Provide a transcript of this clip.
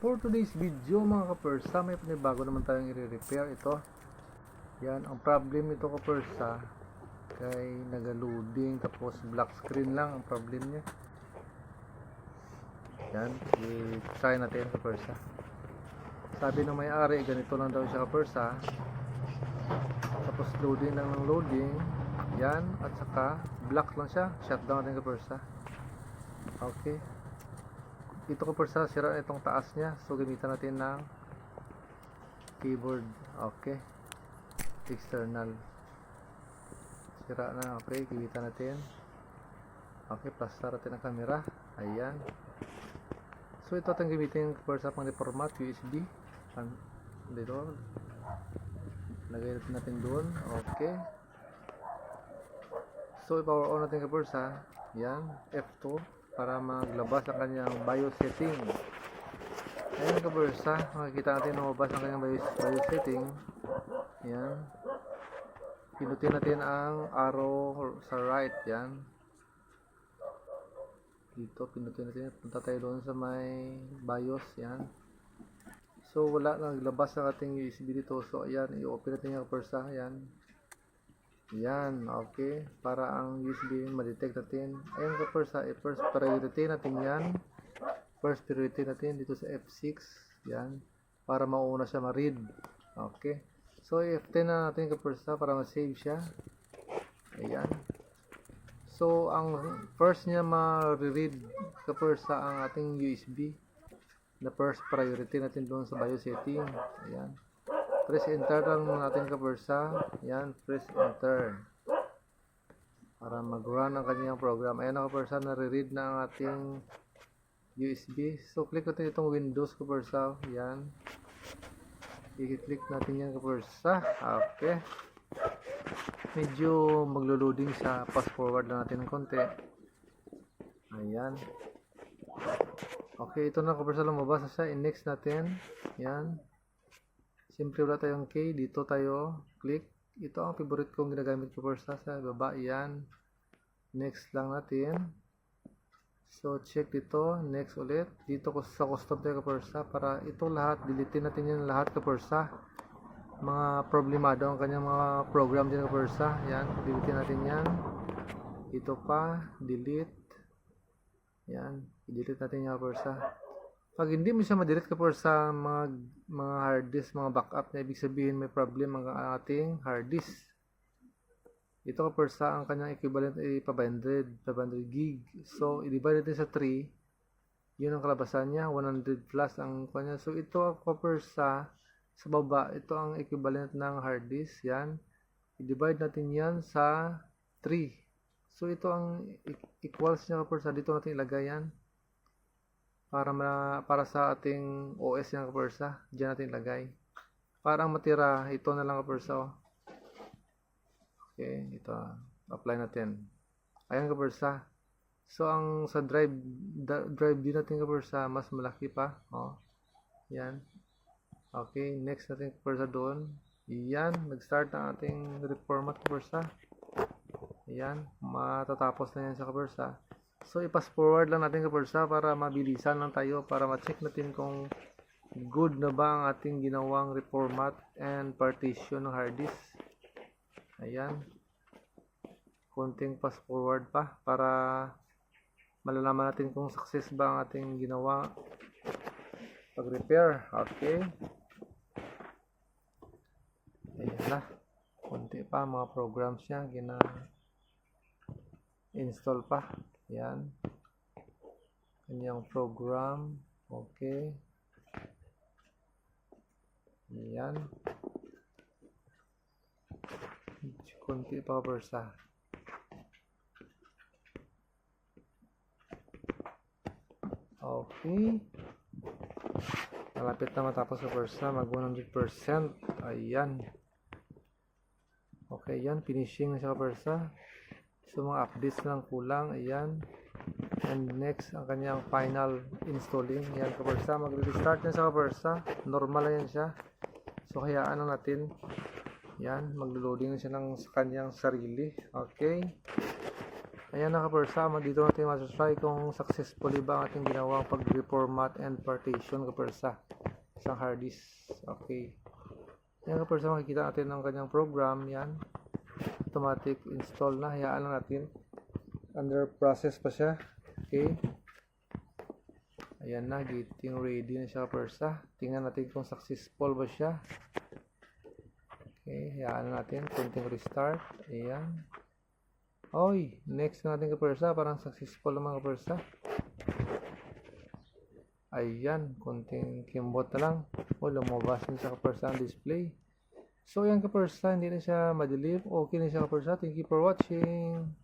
For today's video mga kapersa, may panibago naman tayong i-repair ito. Yan, ang problem nito kapersa, kay naga-loading tapos black screen lang ang problem niya. Yan, i-try natin kapersa. Sabi ng may-ari, ganito lang daw siya kapersa. Tapos loading lang ng loading. Yan, at saka black lang siya. Shutdown natin kapersa. Okay. Ito kapersa, sira itong taas niya, so gamitan natin ng keyboard. Okay, external, sira na. Okay, gamitan natin. Okay, plaster natin ang camera. Ayan, so ito ating gamitin kapersa pang reformat USB. Dito lagay natin doon. Okay, so i-power on natin kapersa. Yan, F2 para maglabas ang kanyang BIOS setting. Ayan kapersa, makikita natin lumabas ang kanyang BIOS setting. Yan, pinutin natin ang arrow sa right. Yan, dito pinutin natin, punta tayo doon sa may BIOS. Yan, so wala naglabas ang ating USB dito, so ayan, i-open natin yung kapersa. Yan, yan, okay, para ang USB ma-detect natin. Ayan kapersa, first priority natin yan. First priority natin dito sa F6. Yan, para mauna siya ma-read. Okay, so F10 na natin kapersa para ma-save siya. Ayan, so ang first niya ma-read kapersa ang ating USB na first priority natin doon sa BIOS setting. Ayan, press enter lang natin kapersa. Yan, press enter para mag-run ang kanyang program. Ayan na kapersa, nare-read na ang ating USB. So click natin itong Windows kapersa. Yan, i-click natin yan kapersa. Okay, medyo maglo-loading sa fast forward lang natin ng konti. Ayan, okay, ito na kapersa, lumabas na siya. I-next natin. Yan, siyempre wala tayong key, dito tayo click. Ito ang favorite kong ginagamit ko sa baba. Yan, next lang natin. So check dito, next ulit. Dito ko sa custom tayo kapersa, para ito lahat, deletein natin yan lahat kapersa. Mga problemado ang kanyang mga program din kapersa. Yan, deletein natin yan. Ito pa, delete. Yan, i-delete natin yan kapersa. Pag hindi mo siya ma-delete kapersa, mga hard disk, mga backup na, ibig sabihin may problem ang ating hard disk. Ito kapersa, ang kanyang equivalent ay 500 gig. So i-divide natin sa 3, yun ang kalabasan niya, 100 plus ang kanya. So ito kapersa, sa baba, ito ang equivalent ng hard disk. Yan, i-divide natin yan sa 3. So ito ang equals niya kapersa, dito natin ilagay yan. Para sa ating OS yan kapersa, dyan natin ilagay. Para ang matira, ito na lang kapersa. Oh. Okay, ito, apply natin. Ayan kapersa. So ang sa drive din natin kapersa, mas malaki pa. Oh. Yan. Okay, next natin kapersa doon. Yan, nag-start na ating reformat kapersa. Yan, matatapos na yan sa kapersa. So i-pass forward lang natin kapersa para mabilisan lang tayo, para ma-check natin kung good na ba ang ating ginawang reformat and partition ng hard disk. Ayan, konting pass forward pa para malalaman natin kung success ba ang ating ginawa pag-repair. Okay, ayan na, konti pa mga programs niya install pa. Yan, kanyang program. Okay, yan, kunti pa kapersa. Okay, malapit na matapos kapersa, mag 100%. Ayan, okay, yan, finishing na siya kapersa. So mga updates lang kulang. Ayan, and next ang kanyang final installing. Yan kapersa, mag-restart niya sa kapersa, normal lang yan siya. So hayaan lang natin. Yan, maglo-loading na siya ng kanyang sarili. Okay, Ayan na kapersa, dito natin matry kung successfully ba ang ating ginawang pag-reformat and partition kapersa isang hard disk. Okay. Ayan kapersa, makikita natin ang kanyang program. Yan. Automatic install na. Hayaan lang natin. Under process pa siya. Okay. Ayan na, getting ready na siya kapersa. Tingnan natin kung successful ba siya. Okay, hayaan natin. Konting restart. Ayan. Oy, next natin kapersa, parang successful naman kapersa. Ayan, konting kimbot na lang. O, lumabas na siya kapersa ang display. So, yan kapersa, hindi na siya madelete. Okay na siya kapersa. Thank you for watching.